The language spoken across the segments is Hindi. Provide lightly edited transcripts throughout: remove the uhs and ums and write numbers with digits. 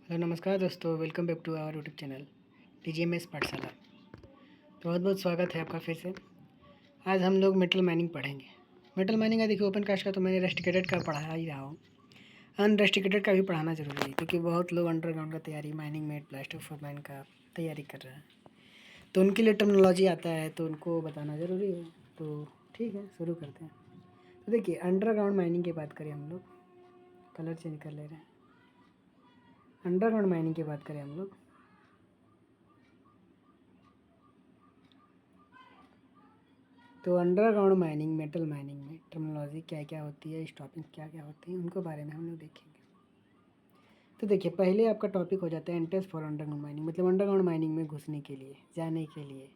हेलो नमस्कार दोस्तों, welcome back to our YouTube channel TGMS Pathshala. तो बहुत बहुत स्वागत है आपका फिर से। आज हम लोग मेटल माइनिंग पढ़ेंगे। मेटल माइनिंग का देखिए, ओपन कास्ट का तो मैंने रस्टिकेटेड का पढ़ा ही रहा हूँ। अनरस्टिकेटेड का भी पढ़ाना ज़रूरी है क्योंकि बहुत लोग अंडरग्राउंड का तैयारी, mining met, blast of mine का तैयारी कर रहे हैं, तो उनके लिए टर्मिनोलॉजी आता है तो उनको बताना ज़रूरी है। तो ठीक है, शुरू करते हैं। तो देखिए, अंडरग्राउंड माइनिंग की बात करें हम लोग, कलर चेंज कर ले रहे हैं। अंडरग्राउंड माइनिंग की बात करें हम लोग, तो अंडरग्राउंड माइनिंग, मेटल माइनिंग में टर्मिनोलॉजी क्या क्या होती है, स्टॉपिंग क्या क्या होती है, उनको बारे में हम लोग देखेंगे। तो देखिए, पहले आपका टॉपिक हो जाता है एंट्रेंस फॉर अंडरग्राउंड माइनिंग, मतलब अंडरग्राउंड माइनिंग में घुसने के लिए, जाने के लिए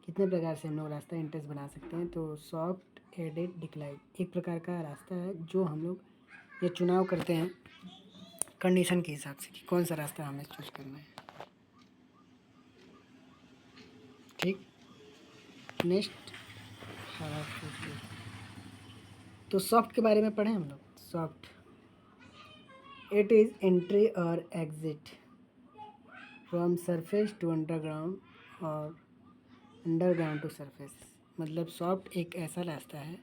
कितने प्रकार से हम लोग रास्ता एंट्रेंस बना सकते हैं। तो सॉफ्ट, एडेड, डिक्लाइन एक प्रकार का रास्ता है जो हम लोग ये चुनाव करते हैं कंडीशन के हिसाब से कि कौन सा रास्ता हमें चूज करना है। ठीक, नेक्स्ट। तो सॉफ्ट के बारे में पढ़ें हम लोग। सॉफ्ट, इट इज़ एंट्री और exit from surface to underground और अंडरग्राउंड टू सरफेस। मतलब सॉफ्ट एक ऐसा रास्ता है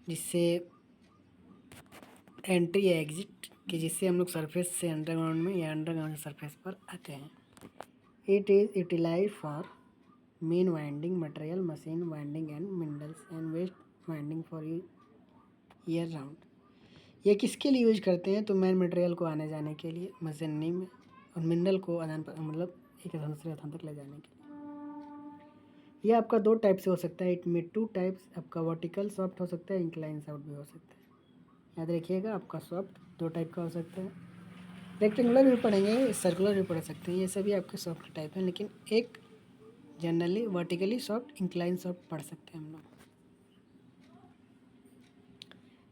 जिससे एंट्री या एग्जिट कि जिससे हम लोग सरफेस से अंडरग्राउंड में या अंडरग्राउंड से सरफेस पर आते हैं। It is utilise for men winding material, machine winding and minerals and waste winding for year round. ये किसके लिए यूज करते हैं? तो मेन मटेरियल को आने जाने के लिए, मशीनरी में, और मिनरल को आदान मतलब एक स्थान से स्थान तक ले जाने के लिए। ये आपका दो टाइप से हो सकता है, इट में टू टाइप्स। आपका वर्टिकल सॉफ्ट हो सकता है, इंक्लाइन सॉफ्ट भी हो सकता है। याद रखिएगा, आपका सॉफ्ट दो टाइप का हो सकता है। रेक्टेंगुलर भी पढ़ेंगे, सर्कुलर भी पढ़ सकते हैं, ये सभी आपके सॉफ्ट टाइप हैं। लेकिन एक generally vertically soft, incline soft पढ़ सकते हैं हम लोग।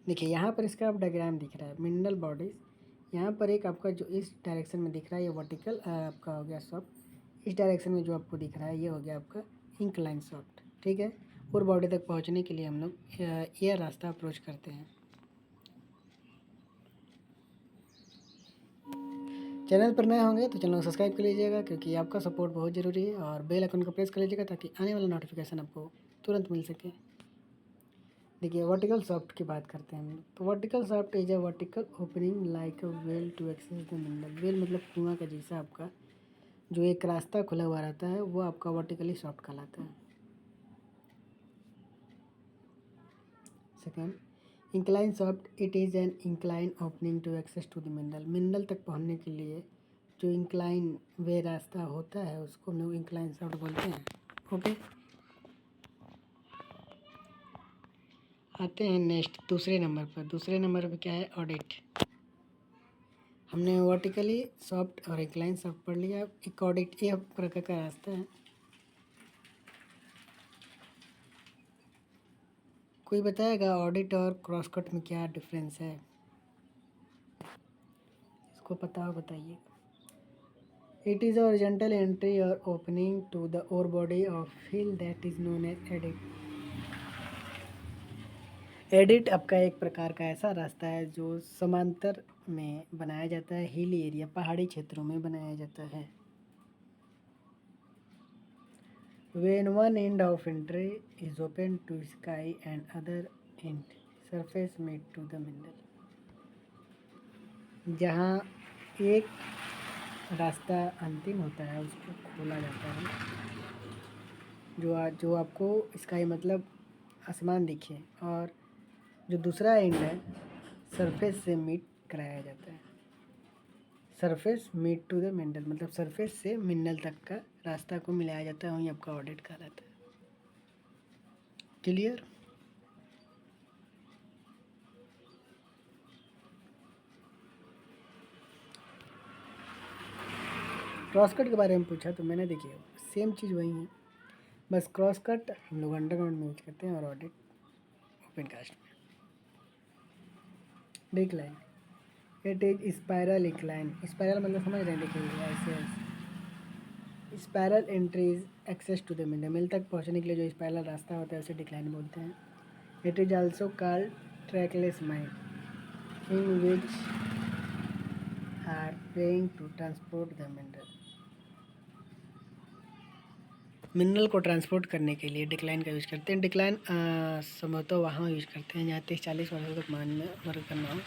देखिए, यहाँ पर इसका आप डायग्राम दिख रहा है, मिनरल बॉडीज़। यहाँ पर एक आपका जो इस डायरेक्शन में दिख रहा है ये वर्टिकल आपका हो गया सॉफ्ट। इस डायरेक्शन में जो आपको दिख रहा है ये हो गया आपका इंक्लाइन सॉफ्ट। ठीक है, और बॉडी तक पहुँचने के लिए हम लोग यह रास्ता अप्रोच करते हैं। चैनल पर नए होंगे तो चैनल को सब्सक्राइब कर लीजिएगा क्योंकि आपका सपोर्ट बहुत ज़रूरी है, और बेल आइकन को प्रेस कर लीजिएगा ताकि आने वाला नोटिफिकेशन आपको तुरंत मिल सके। देखिए, वर्टिकल सॉफ्ट की बात करते हैं हम लोग। तो vertical shaft is a vertical opening like a well to access the mineral. Well मतलब कुआं का जैसा आपका जो एक रास्ता खुला हुआ रहता है वो आपका वर्टिकली सॉफ्ट कहलाता है। Second, incline shaft, it is an incline opening to access to the mineral. Mineral तक पहुंचने के लिए जो इंक्लाइन वे रास्ता होता है उसको हम लोग इंक्लाइन सॉफ्ट बोलते हैं। ओके, आते हैं नेक्स्ट दूसरे नंबर पर। दूसरे नंबर पर क्या है? ऑडिट। हमने वर्टिकली सॉफ्ट और इंक्लाइन सॉफ्ट पढ़ लिया। एक ऑडिट, ये प्रकार का रास्ता है। कोई बताएगा ऑडिट और क्रॉसकट में क्या डिफरेंस है? इसको पता हो बताइए। इट इज़ हॉरिजॉन्टल एंट्री और opening to the ore body of hill that is known as adit. Adit आपका एक प्रकार का ऐसा रास्ता है जो समांतर में बनाया जाता है, हिल एरिया, पहाड़ी क्षेत्रों में बनाया जाता है। When one end of entry is open to sky and other end surface meet to the mineral। जहाँ एक रास्ता अंतिम होता है उसको खोला जाता है, जो आपको स्काई मतलब आसमान दिखे, और जो दूसरा एंड है सरफेस से मीट कराया जाता है। Surface meet to the mineral मतलब सरफेस से मिनरल तक का रास्ता को मिलाया जाता है, वहीं आपका ऑडिट कहलाता है। क्लियर? क्रॉस कट के बारे में पूछा तो मैंने, देखिए सेम चीज़ वही है, बस क्रॉस कट हम लोग अंडरग्राउंड में यूज करते हैं और ऑडिट ओपन कास्ट में। Decline, it is spiral incline. Spiral मतलब समझ रहे हैं? देखिए ऐसे ऐसे spiral entries access to the middle, mill तक पहुंचने के लिए जो स्पायरल रास्ता होता है उसे डिक्लाइन बोलते हैं। It is also called trackless mine in which are praying to transport the mineral. Mineral को ट्रांसपोर्ट करने के लिए डिक्लाइन का यूज़ करते हैं। डिक्लाइन संभवतः वहाँ यूज़ करते हैं जहाँ 30-40 वर्षों तक मान में वर्क करना हो।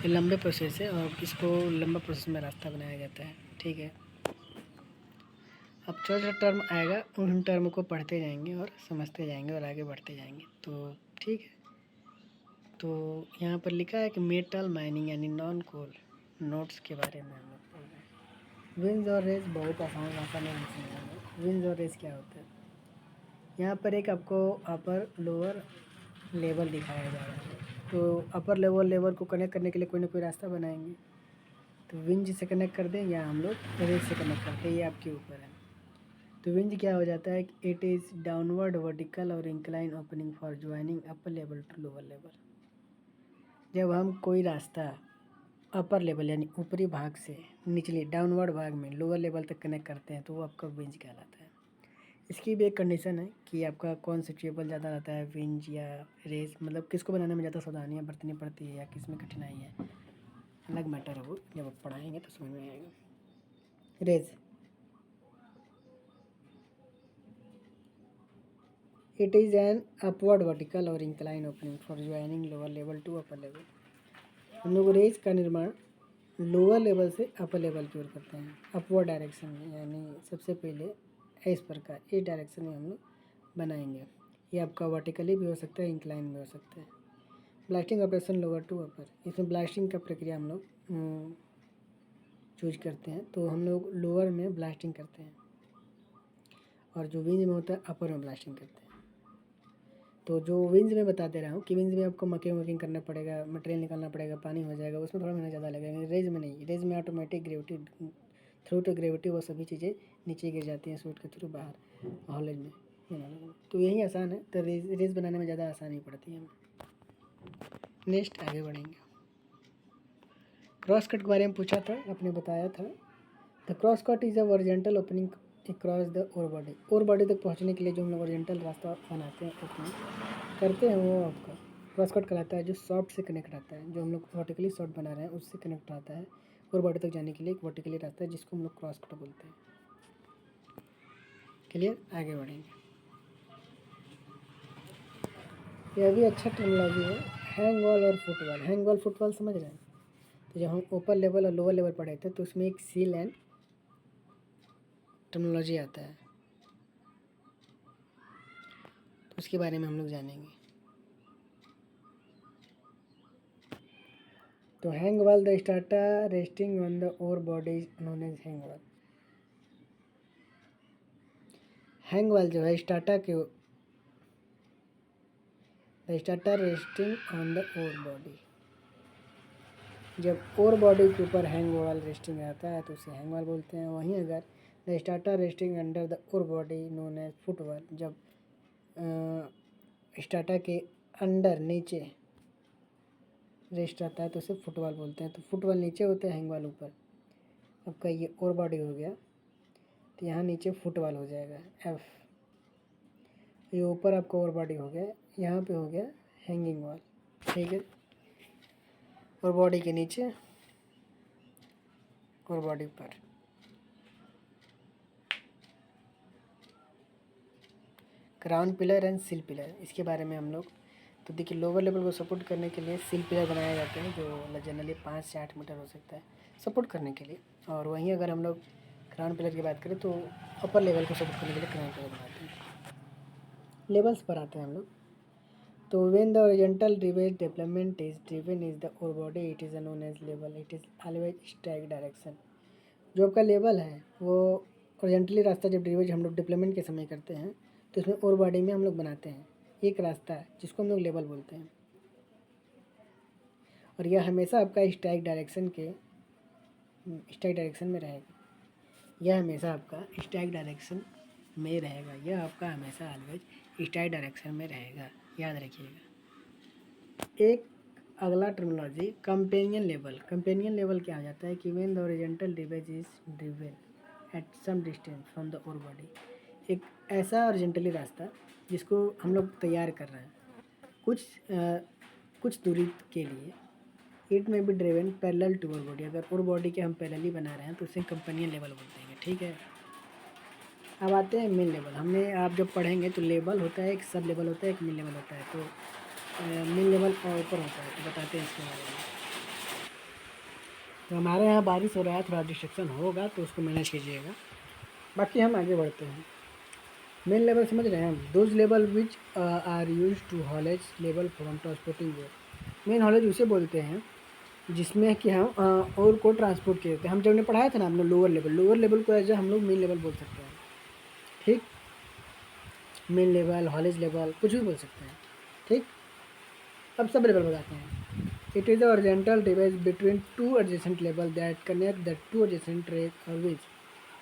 ये लंबे प्रोसेस है और इसको लंबा प्रोसेस में रास्ता बनाया जाता है। ठीक है, अब छोटा छोटा टर्म आएगा, उन टर्म को पढ़ते जाएंगे और समझते जाएंगे और आगे बढ़ते जाएंगे। तो ठीक है, तो यहाँ पर लिखा है कि मेटल माइनिंग यानी नॉन कोल नोट्स के बारे में हम लोग पढ़ रहे हैं। विंज और रेस बहुत आसान आसान है समझाना। विंज और रेस क्या होता है? यहाँ पर एक आपको अपर लोअर लेवल दिखाया जा रहा है। तो अपर लेवल को कनेक्ट करने के लिए कोई ना कोई रास्ता बनाएंगे। तो विंज से कनेक्ट कर दें या हम लोग रेस से कनेक्ट करते हैं, ये आपके ऊपर है। तो विंज क्या हो जाता है कि इट इज़ डाउनवर्ड वर्टिकल और incline opening for joining upper level to lower level. जब हम कोई रास्ता अपर लेवल यानी ऊपरी भाग से निचले डाउनवर्ड भाग में लोअर लेवल तक कनेक्ट करते हैं तो वो आपका विंज कहलाता है। इसकी भी एक कंडीशन है कि आपका कौन सा ट्यूबवेल ज़्यादा रहता है, विंज या रेस, मतलब किसको बनाने में ज़्यादा सावधानियाँ बरतनी पड़ती है या किस में कठिनाई है, अलग मैटर है। वो जब आप पढ़ाएंगे तो समझ में आएगा। Raise it is an upward vertical और incline opening for joining lower level to upper level. हम लोग रेस का निर्माण लोअर लेवल से अपर लेवल की ओर करते हैं अपवर्ड डायरेक्शन में, यानी सबसे पहले इस प्रकार इस डायरेक्शन में हम लोग बनाएंगे। ये आपका वर्टिकली भी हो सकता है, इंक्लाइन भी हो सकता है। ब्लास्टिंग ऑपरेशन लोअर टू अपर, इसमें ब्लास्टिंग का प्रक्रिया हम लोग चूज करते हैं। तो हम लोग लोअर में ब्लास्टिंग करते हैं और जो विंज में होता है अपर में ब्लास्टिंग करते हैं। तो जो विंज में बता दे रहा हूँ कि विंज में आपको मकेनिंग वकेनिंग करना पड़ेगा, मटेरियल निकालना पड़ेगा, पानी हो जाएगा, उसमें थोड़ा मेहनत ज़्यादा लगेगा। रेज में नहीं, रेज में automatic gravity through to gravity वो सभी चीज़ें नीचे गिर जाती हैं सूट के थ्रू बाहर हॉलेज में। तो यही आसान है, तो रेज बनाने में ज़्यादा आसानी पड़ती है हमें। नेक्स्ट आगे बढ़ेंगे। क्रॉस कट के बारे में पूछा था, आपने बताया था। The cross cut is a horizontal opening cross the ore body. Ore body तक पहुँचने के लिए जो हम लोग वर्जेंटल रास्ता बनाते हैं ओपनिंग करते हैं वो आपका क्रॉस कट कहलाता है। जो सॉफ्ट से कनेक्ट रहता है, जो हम लोग वर्टिकली सॉफ्ट बना रहे हैं उससे कनेक्ट रहता है और बॉडी तक जाने के लिए एक वर्टिकली रास्ता है जिसको हम लोग क्रॉस कट बोलते हैं। क्लियर, आगे बढ़ेंगे। यह भी अच्छा टर्मिनोलॉजी है, हैंग वॉल और फुटवॉल। हैंग वॉल फुटवॉल समझ रहे हैं? तो जब हम ऊपर लेवल और लोअर लेवल पढ़े थे तो उसमें एक सील एंड टर्मिनोलॉजी आता है, तो उसके बारे में हम लोग जानेंगे। तो hang wall the strata resting on the ore body known as hang wall. Hang wall जो है स्टार्टा के the starter resting on the ore body. जब ओर बॉडी के ऊपर हैंग वॉल रेस्टिंग आता है तो उसे हैंग वॉल बोलते हैं। वहीं अगर the starter resting under the ore body known as foot wall, जब स्टार्टर के अंडर नीचे रेस्ट आता है तो उसे फुटबॉल बोलते हैं। तो फुटबॉल नीचे होते हैं, हैंग वॉल ऊपर। आपका ये ओर बॉडी हो गया तो यहाँ नीचे फुटबॉल हो जाएगा एफ। ये ऊपर आपका ओर बॉडी हो गया, यहाँ पे हो गया हैंगिंग वॉल। ठीक है, और बॉडी के नीचे और बॉडी पर। क्राउन पिलर एंड सिल पिलर, इसके बारे में हम लोग तो देखिए लोअर लेवल को सपोर्ट करने के लिए सिल पिलर बनाए जाते हैं जो जनरली 5 से 8 मीटर हो सकता है सपोर्ट करने के लिए। और वहीं अगर हम लोग क्राउन पिलर की बात करें तो अपर लेवल को सपोर्ट करने के लिए क्राउन पिलर बनाते हैं। लेवल्स पर आते हैं हम लोग। तो when the horizontal drivage development is driven is the ore body it is known as level, it is always strike direction. जो आपका लेवल है वो ओरिजेंटली रास्ता जब रिवेज हम लोग डेवलपमेंट के समय करते हैं तो इसमें ओर बॉडी में हम लोग बनाते हैं एक रास्ता जिसको हम लोग लेवल बोलते हैं, और यह हमेशा आपका स्ट्राइक डायरेक्शन में रहेगा। यह हमेशा आपका स्ट्राइक डायरेक्शन में रहेगा, यह आपका हमेशा ऑलवेज स्ट्राइक डायरेक्शन में रहेगा, याद रखिएगा। एक अगला terminology companion level. Companion level क्या हो जाता है कि when the horizontal drivage is driven at some distance from the ore body. एक ऐसा ओरिजेंटली रास्ता जिसको हम लोग तैयार कर रहे हैं कुछ दूरी के लिए, इट में बी ड्रिवन पैरेलल टू और बॉडी, अगर और बॉडी के हम पैरेलली बना रहे हैं तो उसे कंपेनियन लेवल बोलते हैं, ठीक है। अब आते हैं मेन लेवल। हमने आप जब पढ़ेंगे तो लेवल होता है, एक सब लेवल होता है, एक मेन लेवल होता है। तो मेन लेवल ऊपर होता है, तो बताते हैं इसके बारे में। तो हमारे यहाँ बारिश हो रहा है, थोड़ा डिस्ट्रक्शन होगा तो उसको मैनेज कीजिएगा। बाकी हम आगे बढ़ते हैं। मेन लेवल समझ रहे हैं हम, those level which are use to haulage level from transporting ore. Main haulage उसे बोलते हैं जिसमें कि हम और को ट्रांसपोर्ट किए थे। हम जब ने पढ़ाया था ना हमने लोअर लेवल को एज हम लोग मेन लेवल बोल सकते हैं, ठीक। मेन लेवल, हॉलेज लेवल, कुछ भी बोल सकते हैं, ठीक। अब सब लेवल बताते हैं। It is the horizontal device between two adjacent level that connect the two adjacent raise और विच।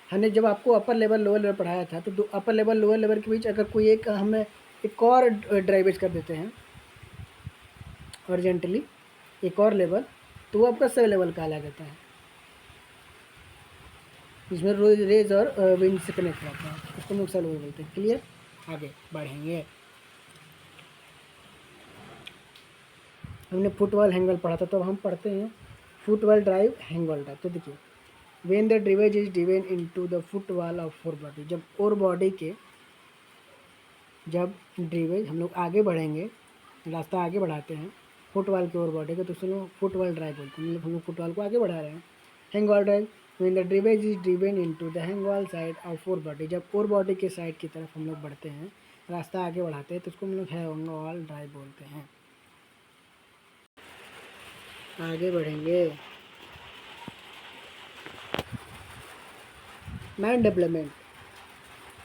हमने जब आपको अपर लेवल लोअर लेवल पढ़ाया था तो अपर लेवल लोअर लेवल के बीच अगर कोई एक हमें एक और ड्राइवेज कर देते हैं हॉरिजॉन्टली, एक और लेवल, तो वो आपका सब लेवल कहला जाता है, जिसमें रेज और विंड से कनेक्ट रहता है, उसको हम सब लेवल बोलते हैं। क्लियर, आगे बढ़ेंगे। हमने फुटबॉल हैंगल पढ़ा था, तो अब हम पढ़ते हैं फुटबॉल ड्राइव हैंगल ड्राइव। तो देखिए, when the drivage is driven into the footwall of ore body, जब और बॉडी के जब ड्रिवेज हम लोग आगे बढ़ेंगे, रास्ता आगे बढ़ाते हैं फुटबॉल के और बॉडी को, तो उसको फुटबॉल ड्राइव बोलते हैं। मतलब हम लोग फुटबॉल को आगे बढ़ा रहे हैं। हैंगल drive, when the drivage is driven into the हैंगल साइड ऑफ फोर बॉडी, जब और बॉडी के साइड की तरफ हम लोग बढ़ते हैं, रास्ता आगे बढ़ाते हैं, तो उसको हम लोग हैंगल ड्राइव बोलते हैं। आगे बढ़ेंगे। Main development,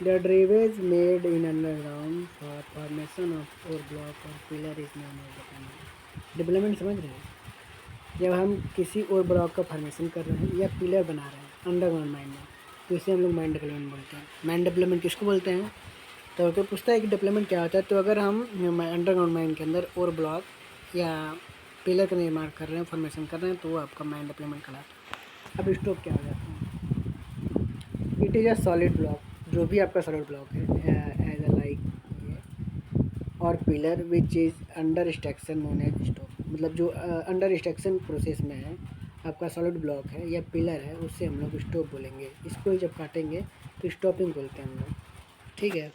the drivage made in underground for formation of ore block और pillar is known as development. समझ रहे हैं, जब हम किसी और ब्लॉक का फॉर्मेशन कर रहे हैं या पिलर बना रहे हैं अंडरग्राउंड माइन में, तो इसे हम लोग माइन डेवलपमेंट बोलते हैं। माइन डेवलपमेंट किसको बोलते हैं? तो अगर पूछता है कि डेवलपमेंट क्या होता है, तो अगर हम अंडरग्राउंड माइन के अंदर और ब्लॉक या पिलर का निर्माण कर रहे हैं, फॉर्मेशन कर रहे हैं, तो वो आपका माइन डेवलपमेंट कहलाता है। अब स्टोक क्या हो जाता है? It is a solid block, जो भी आपका सॉलिड ब्लॉक है as a like ore pillar which is under extraction known as stope, मतलब जो अंडर स्ट्रक्शन प्रोसेस में है, आपका सॉलिड ब्लॉक है या पिलर है, उससे हम लोग स्टोक बोलेंगे। इसको ही जब काटेंगे तो स्टॉपिंग बोलते हैं हम लोग, ठीक है।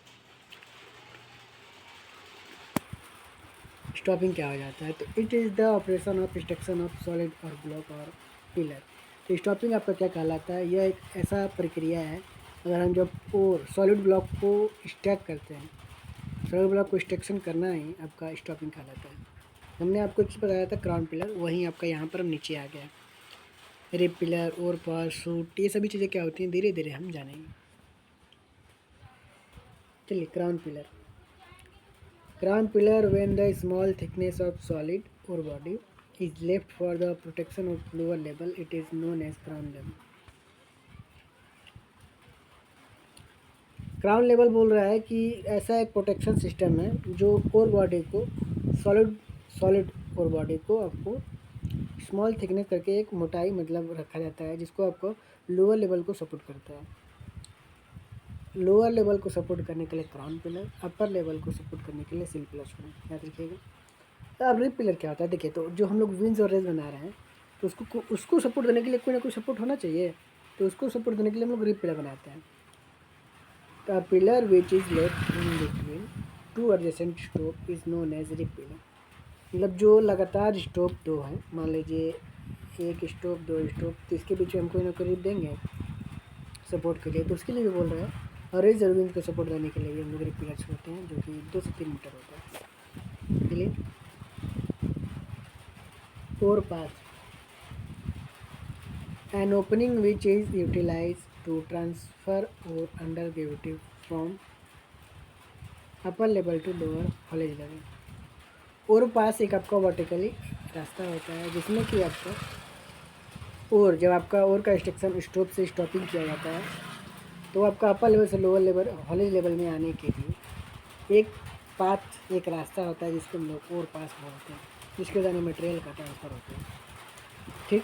स्टॉपिंग क्या हो जाता है? तो it is the operation of extraction of solid ore block और पिलर। तो स्टॉपिंग आपका क्या कहलाता है? यह एक ऐसा प्रक्रिया है, अगर हम जब और सॉलिड ब्लॉक को स्टैक करते हैं, सॉलिड ब्लॉक को स्ट्रक्शन करना ही आपका स्टॉपिंग कहलाता है। हमने आपको एक बताया था क्राउन पिलर, वहीं आपका यहाँ पर हम नीचे आ गया। रिब पिलर और पास सूट, ये सभी चीज़ें क्या होती हैं धीरे धीरे हम जानेंगे। चलिए, crown pillar. Crown pillar, when the small thickness of solid or body is left for the protection of lower level, it is known as crown level. Crown level बोल रहा है कि ऐसा एक प्रोटेक्शन सिस्टम है जो और बॉडी को सॉलिड और बॉडी को आपको स्मॉल थिकनेस करके एक मोटाई मतलब रखा जाता है, जिसको आपको लोअर लेवल को सपोर्ट करता है। लोअर लेवल को सपोर्ट करने के लिए क्राउन पिलर, अपर लेवल को सपोर्ट करने के लिए सिल पिलर याद रखिएगा। तो अब रिब पिलर क्या होता है? देखिए, तो जो हम लोग विंग्स और रेज बना रहे हैं, तो उसको सपोर्ट देने के लिए कोई ना कोई सपोर्ट होना चाहिए, तो उसको सपोर्ट देने के लिए हम लोग रिब पिलर बनाते हैं। तो pillar which is left in between two adjacent stope is known as rib pillar. मतलब जो लगातार स्टोक दो है, मान लीजिए एक स्टोक दो स्टोक, तो इसके बीच में हम कोई ना कोई रिब देंगे सपोर्ट के लिए, तो उसके लिए भी बोल रहे हैं। और रेज और विंग को सपोर्ट देने के लिए हम लोग रिब पिलर्स होते हैं, जो कि 2 से 3 मीटर होता है। क्लियर? और pass, an opening which is utilize to transfer ore under gravity from upper level to lower haulage level. और पास एक आपका वर्टिकली रास्ता होता है, जिसमें कि आपका और जब आपका और का स्ट्रक्चर स्टॉप से स्टॉपिंग किया जाता है, तो आपका अपर लेवल से लोअर लेवल हॉलेज लेवल में आने के लिए एक पाथ, एक रास्ता होता है, जिसको हम लोग और पास बोलते हैं, जिसके द्वारा मटेरियल का ट्रांसफ़र होता है, ठीक।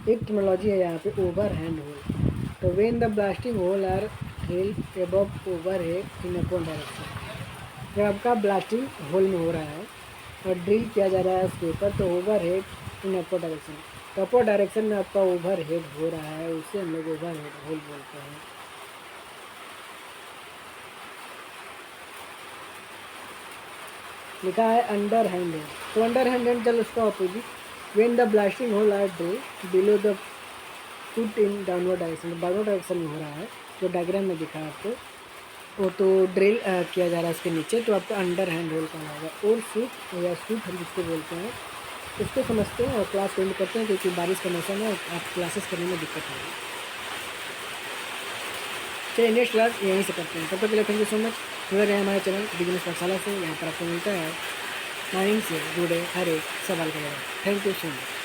एक टेक्नोलॉजी है यहाँ पे ओवर हैंड होल। तो when the blasting hole are held above over head in upon direction, जब आपका ब्लास्टिंग होल में हो रहा है और ड्रिल किया जा रहा है उसके ऊपर, तो ओवर हेड इन अपर डायरेक्शन, तो अपर डायरेक्शन में आपका ओवर हेड हो रहा है, उसे हम लोग ओवर हेड होल बोलते हैं। लिखा है अंडर हैंड हेड, तो अंडर हैंड हेड चल उसका opposite, when the blasting hole are drill below the foot in downward direction, downward direction में हो रहा है, जो डायग्राम में दिखा है आपको, वो तो ड्रिल किया जा रहा है उसके नीचे, तो आपका अंडर हैंड होल कहलाएगा। और सूट या सूट हम जिसको बोलते हैं, उसको समझते हैं और क्लास एंड करते हैं, क्योंकि बारिश का मौसम है, आप क्लासेस करने में दिक्कत होगी। चलिए नेक्स्ट क्लास यहीं से करते हैं, तब तक के लिए थैंक यू सो मच। जुड़े रहे हमारे चैनल बिजनेस पाठशाला से, यहाँ पर आपको मिलता है माइंड से जुड़े हर एक सवाल का जवाब। Thank you so much.